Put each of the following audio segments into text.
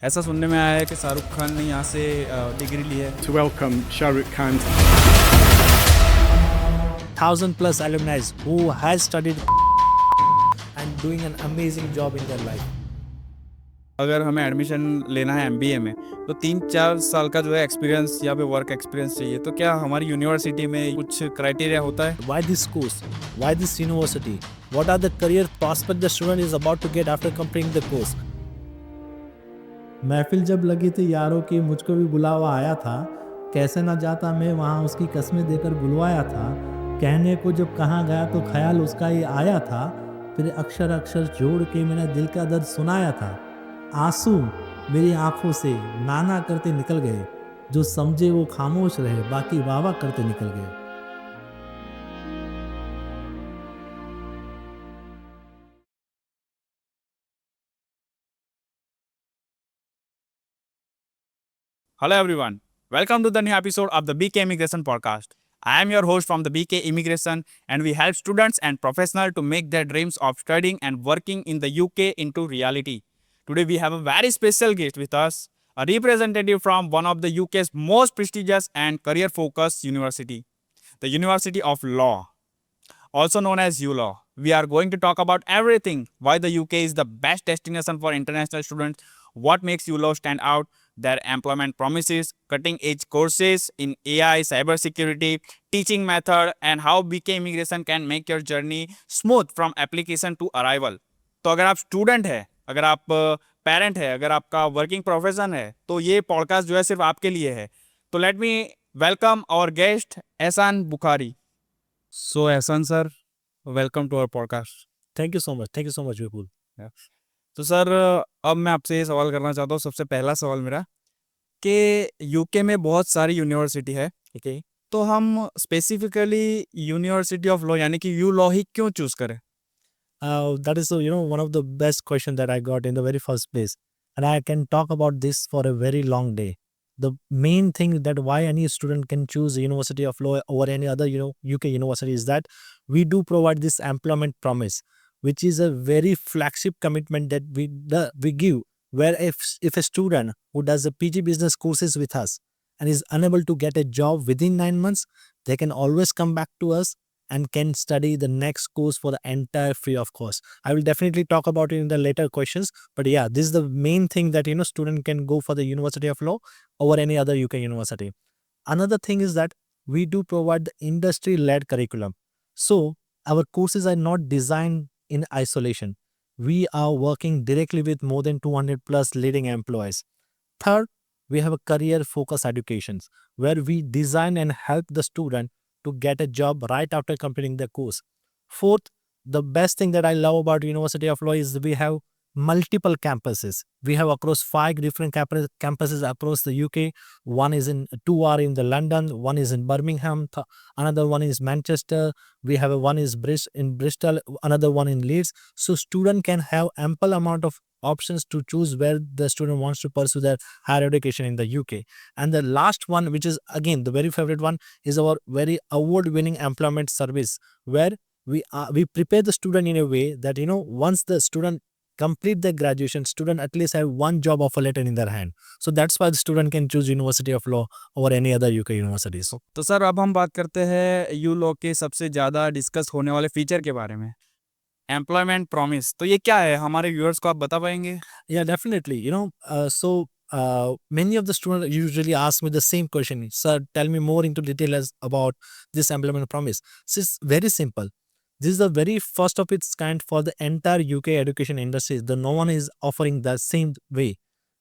ऐसा सुनने में आया है कि शाहरुख खान ने यहाँ से डिग्री ली है। To welcome Shah Rukh Khan. 1,000+ alumni who has studied and doing an amazing job in their life. अगर हमें एडमिशन लेना है एमबीए में तो 3-4 साल का जो है एक्सपीरियंस या फिर वर्क एक्सपीरियंस चाहिए। तो क्या हमारी यूनिवर्सिटी में कुछ क्राइटेरिया होता है? Why this course? Why this university? What are the career prospects the student is about to get after completing the course? महफिल जब लगी थी यारों की, मुझको भी बुलावा आया था। कैसे ना जाता मैं वहाँ, उसकी कस्में देकर बुलवाया था। कहने को जब कहाँ गया तो ख्याल उसका ही आया था। फिर अक्षर अक्षर जोड़ के मैंने दिल का दर्द सुनाया था। आंसू मेरी आंखों से नाना करते निकल गए। जो समझे वो खामोश रहे, बाकी वाह वाह करते निकल गए। Hello everyone, welcome to the new episode of the BK Immigration Podcast. I am your host from the BK Immigration, and we help students and professionals to make their dreams of studying and working in the UK into reality. Today we have a very special guest with us, a representative from one of the UK's most prestigious and career-focused university, the University of Law, also known as ULaw. We are going to talk about everything, why the UK is the best destination for international students, what makes ULaw stand out, their employment promises, cutting-edge courses in AI, cybersecurity, teaching method, and how BK Immigration can make your journey smooth from application to arrival. तो अगर आप student है, अगर आप parent है, अगर आपका working profession है, तो ये पॉडकास्ट जो है सिर्फ आपके लिए है। तो let me welcome our guest Ehsan Bukhari. So Ehsan sir, welcome to our podcast. Thank you so much, thank you so much Vipul. तो सर, अब मैं आपसे ये सवाल करना चाहता हूँ। सबसे पहला सवाल मेरा कि यूके में बहुत सारी यूनिवर्सिटी है, ठीक है, तो हम स्पेसिफिकली यूनिवर्सिटी ऑफ लॉ यानी कि यू लॉ ही क्यों चूज करें? That is one of the best questions that I got in the very first place, and I can talk about this for a very long day. The main thing that why any student can choose the University of Law over any other UK university is that we do provide this employment promise, which is a very flagship commitment that we give. Where if a student who does the PG business courses with us and is unable to get a job within 9 months, they can always come back to us and can study the next course for the entire free of cost. I will definitely talk about it in the later questions, but yeah, this is the main thing that student can go for the University of Law over any other UK university. Another thing is that we do provide the industry led curriculum, so our courses are not designed in isolation. We are working directly with more than 200+ leading employers. Third, we have a career focused educations where we design and help the student to get a job right after completing the course. Fourth, the best thing that I love about University of Law is we have multiple campuses. We have across 5 different campuses across the UK. One is two are in the London, one is in Birmingham, another one is Manchester. We have one is in Bristol, another one in Leeds. So student can have ample amount of options to choose where the student wants to pursue their higher education in the UK. And the last one, which is again the very favorite one, is our very award-winning employment service, where we prepare the student in a way that once the student complete their graduation, student at least have one job offer letter in their hand. So that's why the student can choose University of Law over any other UK universities. तो sir, अब हम बात करते हैं you law के सबसे ज़्यादा discuss होने वाले फीचर के बारे में, एम्प्लॉयमेंट प्रॉमिस। तो ये क्या है, हमारे व्यूअर्स को आप बता पाएंगे? Yeah, definitely. Many of the students usually ask me the same question. Sir, tell me more into details about this employment promise. So it's very simple. This is the very first of its kind for the entire UK education industry. No one is offering the same way.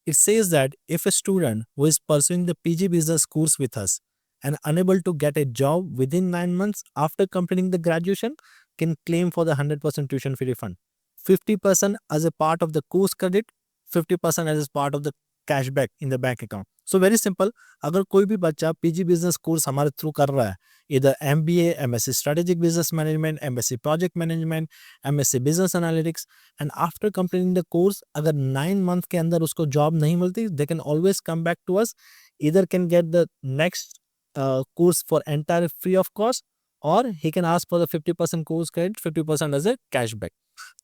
It says that if a student who is pursuing the PG business course with us and unable to get a job within 9 months after completing the graduation can claim for the 100% tuition fee refund. 50% as a part of the course credit, 50% as a part of the cashback in the bank account. So very simple. अगर कोई भी बच्चा PG business course हमारे through कर रहा है, either MBA, MSc Strategic Business Management, MSc Project Management, MSc Business Analytics, and after completing the course, अगर 9 month के अंदर उसको job नहीं मिलती, they can always come back to us. Either can get the next course for entire free of cost, or he can ask for the 50% course credit, 50% as a cashback.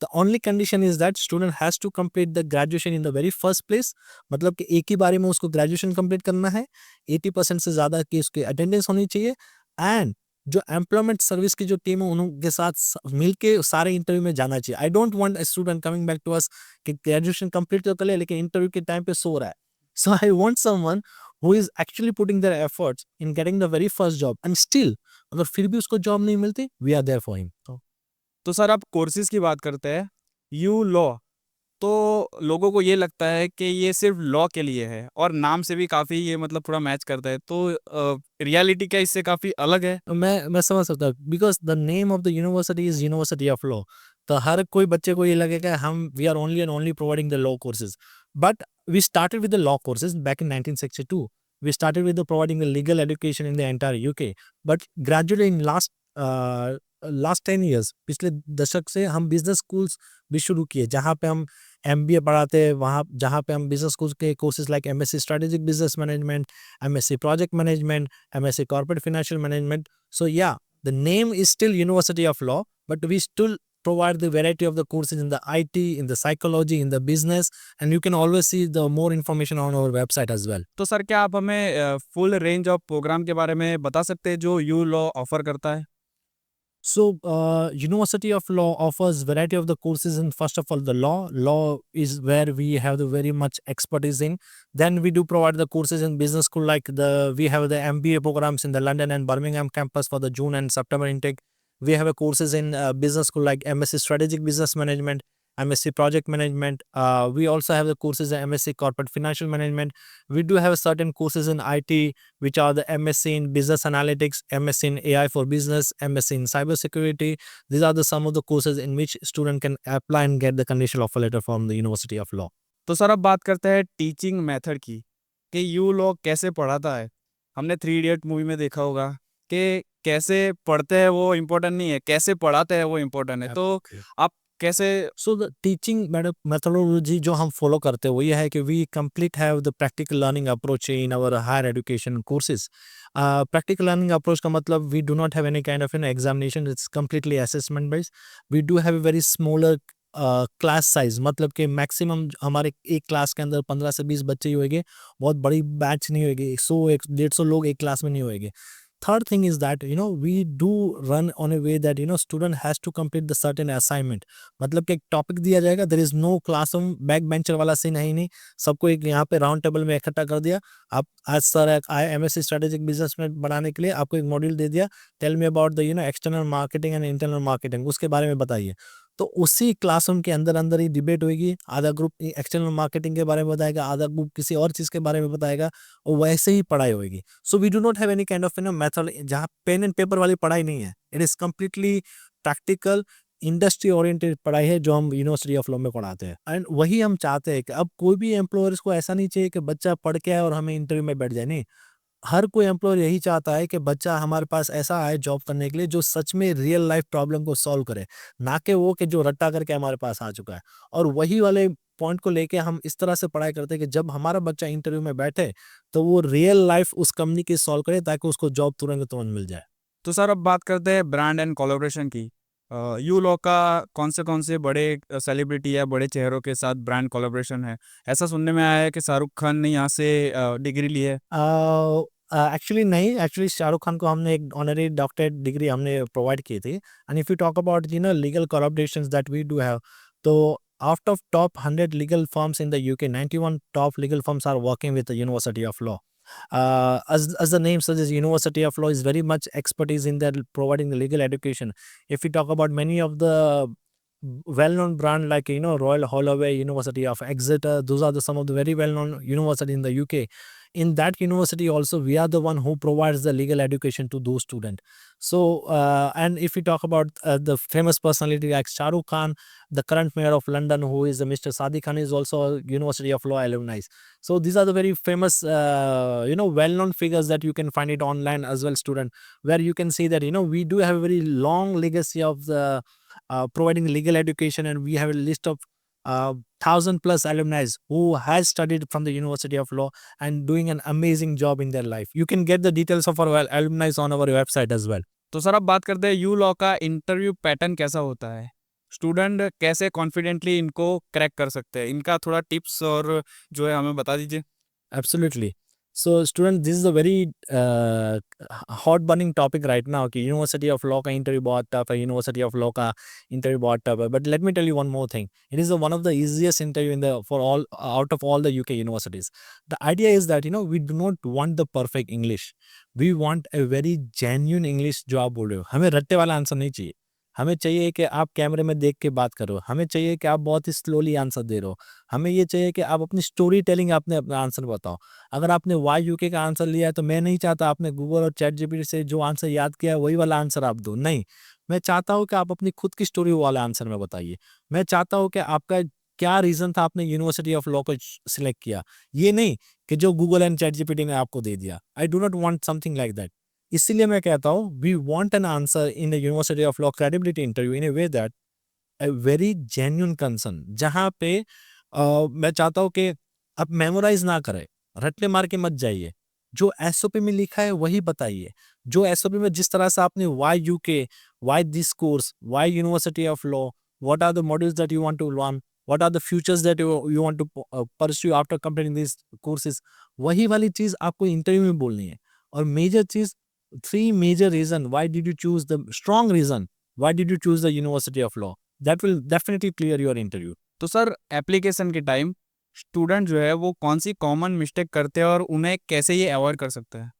The only condition is that student has to complete the graduation in the very first place. मतलब कि एक ही बारे में उसको graduation complete करना है, 80% से ज़्यादा की उसकी अटेंडेंस होनी चाहिए, एंड जो एम्प्लॉयमेंट सर्विस की जो टीम है उनके साथ मिलके सारे इंटरव्यू में जाना चाहिए. I don't want a student coming back to us कि ग्रेजुएशन कंप्लीट तो कर ले लेकिन इंटरव्यू के टाइम पे सो रहा है. So I want someone who is actually putting their efforts in getting the very first job, and still अगर फिर भी उसको जॉब नहीं मिलती, we are there for him. तो सर आप कोर्सेज की बात करते हैं, यू लॉ, तो लोगों को ये लगता है कि ये सिर्फ लॉ के लिए है और नाम से भी काफ़ी ये मतलब थोड़ा मैच करता है, तो रियलिटी क्या इससे काफ़ी अलग है? मैं समझ सकता हूँ, because the name of the university is university of law. तो हर कोई बच्चे को ये लगेगा हम we are only and only providing the law courses, but we started with the law courses back in 1962. We started with the providing the legal education in the entire UK, but gradually in last 10 years, पिछले दशक से हम business schools भी शुरू किए जहाँ पे हम MBA पढ़ाते हैं, वहाँ जहाँ पे हम बिजनेस स्कूल के courses like MSc strategic business management, MSc project management, MSc corporate financial management. So yeah, the name is still University of Law, but we still provide the variety of the courses in the IT, in the psychology, in the business, and you can always see the more information on our website as well. तो sir क्या आप हमें full range of programme के बारे में बता सकते हैं जो यू लॉ ऑफर करता है? So, University of Law offers variety of the courses in first of all the law. Law is where we have the very much expertise in. Then we do provide the courses in business school like we have the MBA programs in the London and Birmingham campus for the June and September intake. We have a courses in business school like MSc Strategic Business Management, MSc Project Management. We also have the courses in MSc Corporate Financial Management. We do have certain courses in IT, which are the MSc in Business Analytics, MSc in AI for Business, MSc in Cybersecurity. These are the some of the courses in which student can apply and get the conditional offer letter from the University of Law. तो sir अब बात करते हैं teaching method की कि you law कैसे पढ़ाता है। हमने थ्री इडियट मूवी में देखा होगा कि कैसे पढ़ते हैं वो इम्पोर्टेंट नहीं है, कैसे पढ़ाते हैं वो इम्पोर्टेंट है। तो आप कैसे So the teaching methodology जो हम follow करते हैं वो ये है कि we complete have the practical learning approach in our higher education courses. Practical learning approach का मतलब we do not have any kind of examination, it's completely assessment based. We do have a very smaller class size, मतलब कि maximum हमारे एक class के अंदर 15 से 20 बच्चे ही होंगे, बहुत बड़ी बैच नहीं होगी, 100-150 लोग एक क्लास में नहीं होंगे. Third thing is that we do run on a way that student has to complete the certain assignment. मतलब कि एक टॉपिक दिया जाएगा, there is no classroom back bencher वाला सीन है ही नहीं, सबको एक यहाँ पे राउंड टेबल में इकट्ठा कर दिया. आप आज सर आए MSc स्ट्रेटेजिक बिजनेस में बनाने के लिए आपको एक मॉड्यूल दे दिया, tell me about the external marketing and internal marketing, उसके बारे में बताइए. तो उसी क्लासरूम के अंदर अंदर ही डिबेट होगी, आधा ग्रुप एक्सटर्नल मार्केटिंग के बारे में बताएगा, आधा ग्रुप किसी और चीज़ के बारे में बताएगा, और वैसे ही पढ़ाई होगी. So we do not have any kind of method जहाँ पेन एंड पेपर वाली पढ़ाई नहीं है. It is completely practical industry oriented पढ़ाई है जो हम यूनिवर्सिटी ऑफ लॉ में पढ़ाते हैं, एंड वही हम चाहते हैं कि अब कोई भी एम्प्लॉयर्स को ऐसा नहीं चाहिए कि बच्चा पढ़ के आए और हमें इंटरव्यू में बैठ जाए. नहीं, हर कोई एम्प्लॉयर यही चाहता है कि बच्चा हमारे पास ऐसा आए जॉब करने के लिए जो सच में रियल लाइफ प्रॉब्लम को सॉल्व करे, ना कि वो कि जो रट्टा करके हमारे पास आ चुका है. और वही वाले पॉइंट को लेके हम इस तरह से पढ़ाई करते हैं कि जब हमारा बच्चा इंटरव्यू में बैठे तो वो रियल लाइफ उस कंपनी की सॉल्व करे ताकि उसको जॉब तुरंत तुरंत मिल जाए. तो सर अब बात करते हैं ब्रांड एंड कोलैबोरेशन की। यू लॉ का कौन से बड़े सेलिब्रिटी या बड़े चेहरों के साथ ब्रांड कोलैबोरेशन है? ऐसा सुनने में आया है कि शाहरुख खान ने यहाँ से डिग्री ली है। एक्चुअली नहीं, एक्चुअली शाहरुख खान को हमने एक ऑनरी डॉक्टरेट डिग्री हमने प्रोवाइड की थी. And if you talk about legal collaborations that we do have, तो out of top 100 legal firms in the UK, 91 top legal firms are working with the University of Law. As the name suggests, University of Law is very much expertise in that providing the legal education. If we talk about many of the well-known brand like Royal Holloway, University of Exeter, those are some of the very well-known university in the UK. In that university also we are the one who provides the legal education to those students. So and if we talk about the famous personality like Shah Rukh Khan, the current mayor of London, who is Mr. Sadiq Khan, is also a University of Law alumni. So these are the very famous well-known figures that you can find it online as well, student, where you can see that we do have a very long legacy of the providing legal education, and we have a list of 1,000+ alumni who has studied from the University of Law and doing an amazing job in their life. You can get the details of our alumni on our website as well. तो sir अब बात करते हैं you law का interview pattern कैसा होता है? Student कैसे कॉन्फिडेंटली इनको क्रैक कर सकते हैं, इनका थोड़ा टिप्स और जो है हमें बता दीजिए। Absolutely. So, student, this is a very hot burning topic right now. कि University of Law का interview बहुत tough है, University of Law का interview बहुत tough है. But let me tell you one more thing. It is one of the easiest interview in the for all out of all the UK universities. The idea is that we do not want the perfect English. We want a very genuine English जो आप बोल रहे हो. हमें रट्टे वाला answer नहीं चाहिए. हमें चाहिए कि आप कैमरे में देख के बात करो. हमें चाहिए कि आप बहुत ही स्लोली आंसर दे रहे हो. हमें ये चाहिए कि आप अपनी स्टोरी टेलिंग आपने अपना आंसर बताओ. अगर आपने वाई यूके का आंसर लिया है तो मैं नहीं चाहता आपने गूगल और चैट जीपीटी से जो आंसर याद किया है वही वाला आंसर आप दो. नहीं, मैं चाहता हूँ कि आप अपनी खुद की स्टोरी वाला आंसर में बताइए. मैं चाहता हूँ कि आपका क्या रीजन था आपने यूनिवर्सिटी ऑफ लॉ को सिलेक्ट किया. ये नहीं कि जो गूगल एंड चैट जीपीटी ने आपको दे दिया. I do not want something like that. इसीलिए मैं कहता हूँ we want an answer in the university of law credibility interview in a way that a very genuine concern. जहाँ पे मैं चाहता हूँ कि आप मेमोराइज ना करें, रट्टे मार के मत जाइए. जो एसओपी में लिखा है वही बताइए. जो एसओपी में जिस तरह से आपने why UK, why this course, why university of law, what are the modules that you want to learn, what are the futures that you want to pursue after completing this courses, वही वाली चीज आपको interview में बोलनी है. और major चीज, three major reason why did you choose the strong reason why did you choose the university of law. That will definitely clear your interview. तो सर एप्लीकेशन के टाइम स्टूडेंट जो है वो कौन सी कॉमन मिस्टेक करते हैं और उन्हें कैसे ये अवॉइड कर सकते हैं?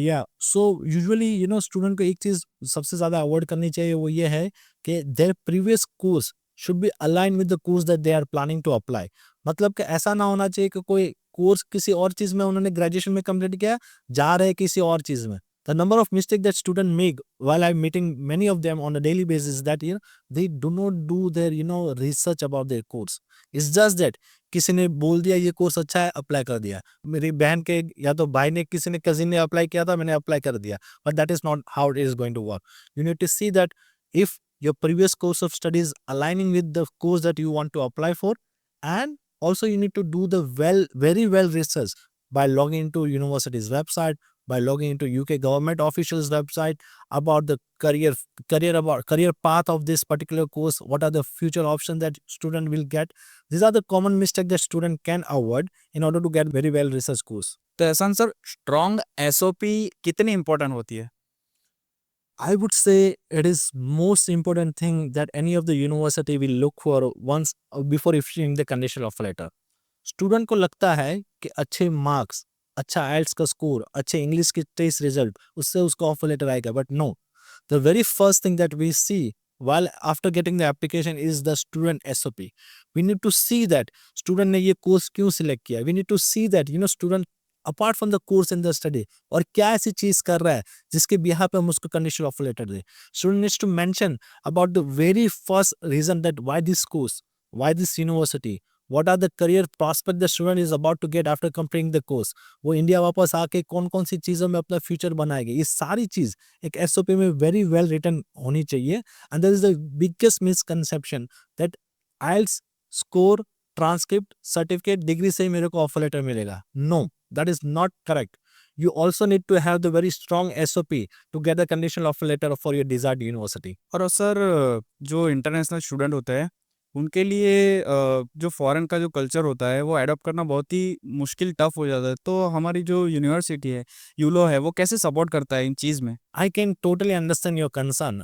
Yeah, so usually स्टूडेंट को एक चीज सबसे ज्यादा अवॉइड करनी चाहिए, वो ये है कि their previous course should be aligned with the course that they are planning to apply. मतलब कि ऐसा ना होना चाहिए कि कोई कोर्स किसी और चीज में उन्होंने ग्रेजुएशन में कंप्लीट किया, जा रहे किसी और चीज में. The number of mistakes that students make while I'm meeting many of them on a daily basis is that they do not do their research about their course. It's just that किसी ने बोल दिया ये course अच्छा है, apply कर दिया. मेरी बहन के या तो भाई ने, किसी ने कजिन ने अप्लाई किया था, मैंने अप्लाई कर दिया. But that is not how it is going to work. You need to see that if your previous course of studies aligning with the course that you want to apply for, and also you need to do the very well research by logging into university's website, by logging into UK government officials website about the career path of this particular course, what are the future options that student will get. These are the common mistakes that student can avoid in order to get very well research course. तो एहसान sir, strong SOP कितनी important होती है? I would say it is most important thing that any of the university will look for once before issuing the conditional offer letter. Student को लगता है कि अच्छे मार्क्स, अच्छा आइल्स का स्कोर, अच्छे इंग्लिश के टेस्ट रिजल्ट, उससे उसको ऑफर लेटर आएगा. But no, the very first thing that we see while after getting the application is the student SOP. We need to see that student ने ये course क्यों select किया. We need to see that student apart from the course and the study और क्या ऐसी चीज कर रहा है जिसके बिहार पे हम उसको कंडीशनल ऑफर लेटर दे. Student needs to mention about the very first reason that why this course, why this university, what are the career prospect the student is about to get after completing the course. वो India वापस आके कौन कौन सी चीज़ों में अपना future बनाएंगे, ये सारी चीज़ एक एसओपी में वेरी वेल रिटन होनी चाहिए. And that is the biggest misconception that IELTS score, transcript, certificate, degree से ही मेरे को ऑफर लेटर मिलेगा. No, that is not correct. You also need to have the very strong SOP to get the conditional offer letter for your desired university. और sir जो international student होते हैं उनके लिए जो फॉरेन का जो कल्चर होता है वो एडॉप्ट करना बहुत ही मुश्किल, टफ हो जाता है. तो हमारी जो यूनिवर्सिटी है, यूलो है, वो कैसे सपोर्ट करता है इन चीज़ में? I can totally understand your concern,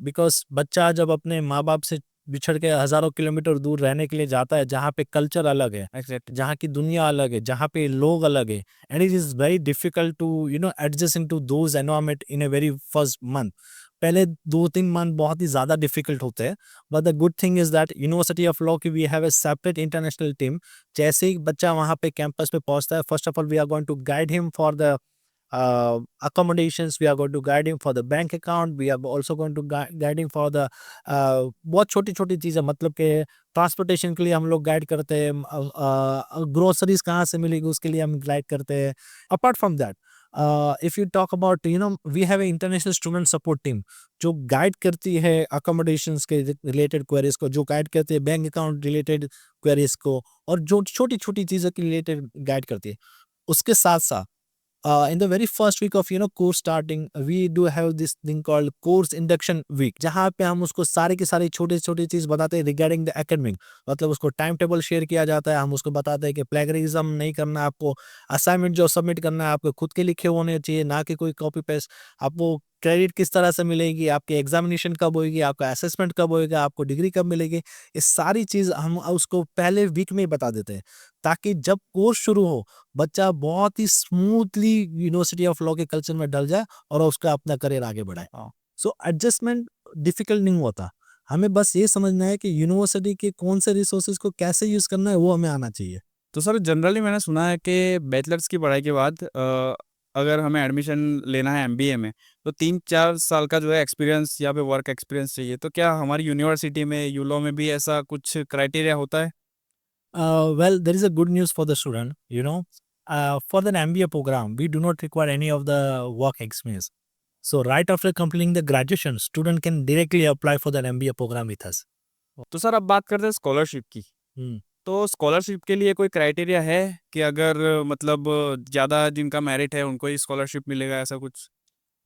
because बच्चा जब अपने माँ बाप से बिछड़ के हजारों किलोमीटर दूर रहने के लिए जाता है, जहाँ पे कल्चर अलग है, एग्जैक्ट. जहाँ की दुनिया अलग है, जहाँ पे लोग अलग है, and it is very difficult to adjust into those environment in a very first month. पहले 2-3 मंथ बहुत ही ज़्यादा डिफिकल्ट होते हैं. But the good thing is that university of law की we have a separate international team. जैसे ही बच्चा वहाँ पे कैंपस पे पहुँचता है, first of all we are going to guide him for the accommodations, we are going to guide him for the bank account, we are also going to guide him for the बहुत छोटी छोटी चीज़ें, मतलब कि transportation के लिए हम लोग गाइड करते हैं, ग्रोसरीज कहाँ से मिलेगी उसके लिए हम गाइड करते हैं. Apart from that, if you talk about we have a international student support team जो गाइड करती है अकोमोडेशंस के रिलेटेड क्वेरीज को, जो गाइड करती है बैंक अकाउंट रिलेटेड क्वेरीज को, और जो छोटी छोटी चीज़ों के रिलेटेड गाइड करती है. उसके साथ साथ in the very first week of course starting, we do have this thing called course induction week, जहाँ पे हम उसको सारे के सारे छोटे छोटे चीज बताते हैं रिगार्डिंग द एकेडमिक। मतलब उसको टाइम टेबल शेयर किया जाता है, हम उसको बताते हैं कि प्लेगरिज्म नहीं करना, आपको असाइनमेंट जो सबमिट करना है आपको खुद के लिखे होने चाहिए, ना कि कोई कॉपी पेस्ट। आपको क्रेडिट किस तरह से मिलेगी, आपकी एग्जामिनेशन कब होगी, आपका असेसमेंट कब होएगा, आपको डिग्री कब मिलेगी, ये सारी चीज हम उसको पहले वीक में ही बता देते हैं, ताकि जब कोर्स शुरू हो बच्चा बहुत ही स्मूथली यूनिवर्सिटी ऑफ लॉ के कल्चर में डल जाए और उसका अपना करियर आगे बढ़ाए। हाँ। सो एडजस्टमेंट डिफिकल्ट नहीं होता, हमें बस ये समझना है कि यूनिवर्सिटी के कौन से रिसोर्सेज को कैसे यूज करना है वो हमें आना चाहिए। तो सर जनरली मैंने सुना है कि बैचलर्स की पढ़ाई के बाद अगर हमें एडमिशन लेना है एमबीए में तो 3-4 साल का जो है एक्सपीरियंस या फिर वर्क एक्सपीरियंस चाहिए। तो क्या हमारी यूनिवर्सिटी में यूलो में भी ऐसा कुछ क्राइटेरिया होता है? Well, there is a good news for the student. For the MBA program, we do not require any of the work experience. So right after completing the graduation, student can directly apply for the MBA program with us. तो sir अब बात करते हैं scholarship की। Hmm. तो scholarship के लिए कोई क्राइटेरिया है कि अगर मतलब ज़्यादा जिनका मेरिट है उनको ही स्कॉलरशिप मिलेगा, ऐसा कुछ?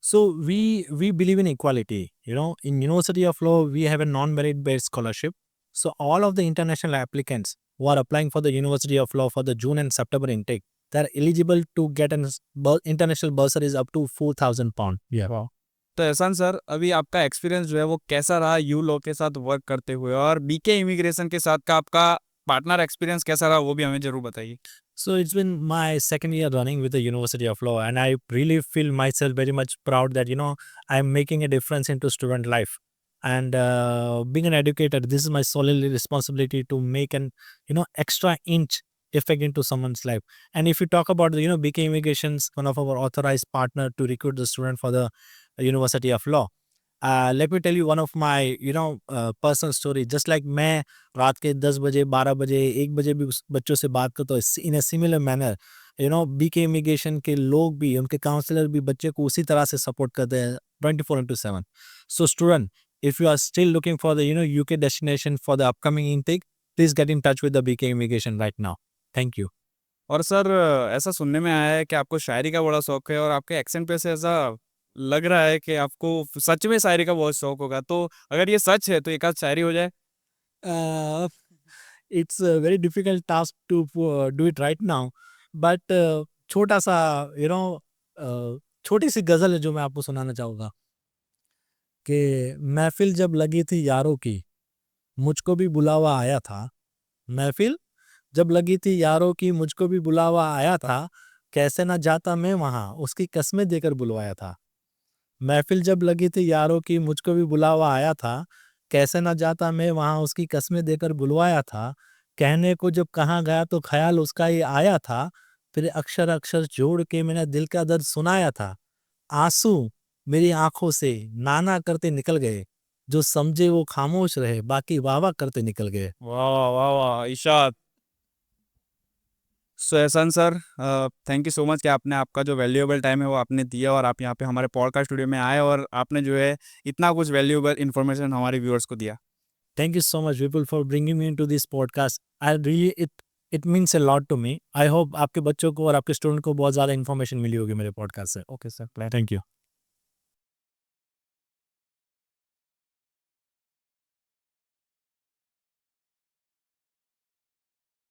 So we believe in equality. In University of Law, we have a non-merit based scholarship. So all of the international applicants who are applying for the University of Law for the June and September intake, they're eligible to get an international bursaries up to £4,000. Yeah. तो एहसान sir, अभी आपका experience जो है वो कैसा रहा you law के साथ वर्क करते हुए, और बीके इमिग्रेशन के साथ का आपका पार्टनर एक्सपीरियंस कैसा रहा वो भी हमें ज़रूर बताइए। So it's been my second year running with the University of Law, and I really feel myself very much proud that I'm making a difference into student life. And being an educator, this is my solely responsibility to make an extra inch effect into someone's life. And if you talk about the BK Immigrations, one of our authorized partner to recruit the student for the University of Law. Let me tell you one of my personal story. Just like मैं रात के 10 बजे 12 बजे 1 बजे भी उस बच्चों से बात करता हूँ in a similar manner, BK immigration के लोग भी, उनके काउंसलर भी बच्चे को उसी तरह से सपोर्ट करते हैं 24/7. So student, if you are still looking for the UK destination for the upcoming intake, please get in touch with the BK Immigration right now. Thank you. और सर ऐसा सुनने में आया है कि आपको शायरी का बड़ा शौक है, और आपके एक्सेंट पे से ऐसा लग रहा है कि आपको सच में शायरी का बहुत शौक होगा। तो अगर ये सच है तो एक आध शायरी हो जाए। Uh, it's a very difficult task to do it right now, but छोटा सा छोटी सी गजल है जो मैं आपको सुनाना चाहूँगा कि महफिल जब लगी थी यारों की, मुझको भी बुलावा आया था। महफिल जब लगी थी यारों की, मुझको भी बुलावा आया था। कैसे ना जाता मैं वहाँ, उसकी कस्में देकर बुलवाया था। महफिल जब लगी थी यारों की, मुझको भी बुलावा आया था। कैसे ना जाता मैं वहाँ, उसकी कस्में देकर बुलवाया था। कहने को जब कहाँ गया तो ख्याल उसका ही आया था। फिर अक्षर अक्षर जोड़ के मैंने दिल का दर्द सुनाया था। आंसू मेरी आंखों से नाना करते निकल गए। जो समझे वो खामोश रहे, बाकी वाह वाह करते निकल गए। वाह वाह वाह वाह इरशाद। सो Ehsan sir, thank you so much कि आपने आपका जो वैल्यूएबल टाइम है वो आपने दिया, और आप यहाँ पे हमारे पॉडकास्ट स्टूडियो में आए और आपने जो है इतना कुछ वैल्यूएबल इन्फॉर्मेशन हमारे व्यूअर्स को दिया। Thank you so much, Vipul, for bringing me into this podcast. I really it means a lot to me. I hope आपके बच्चों को और आपके स्टूडेंट को बहुत ज़्यादा इन्फॉर्मेशन मिली होगी मेरे पॉडकास्ट से। Okay sir. Thank you.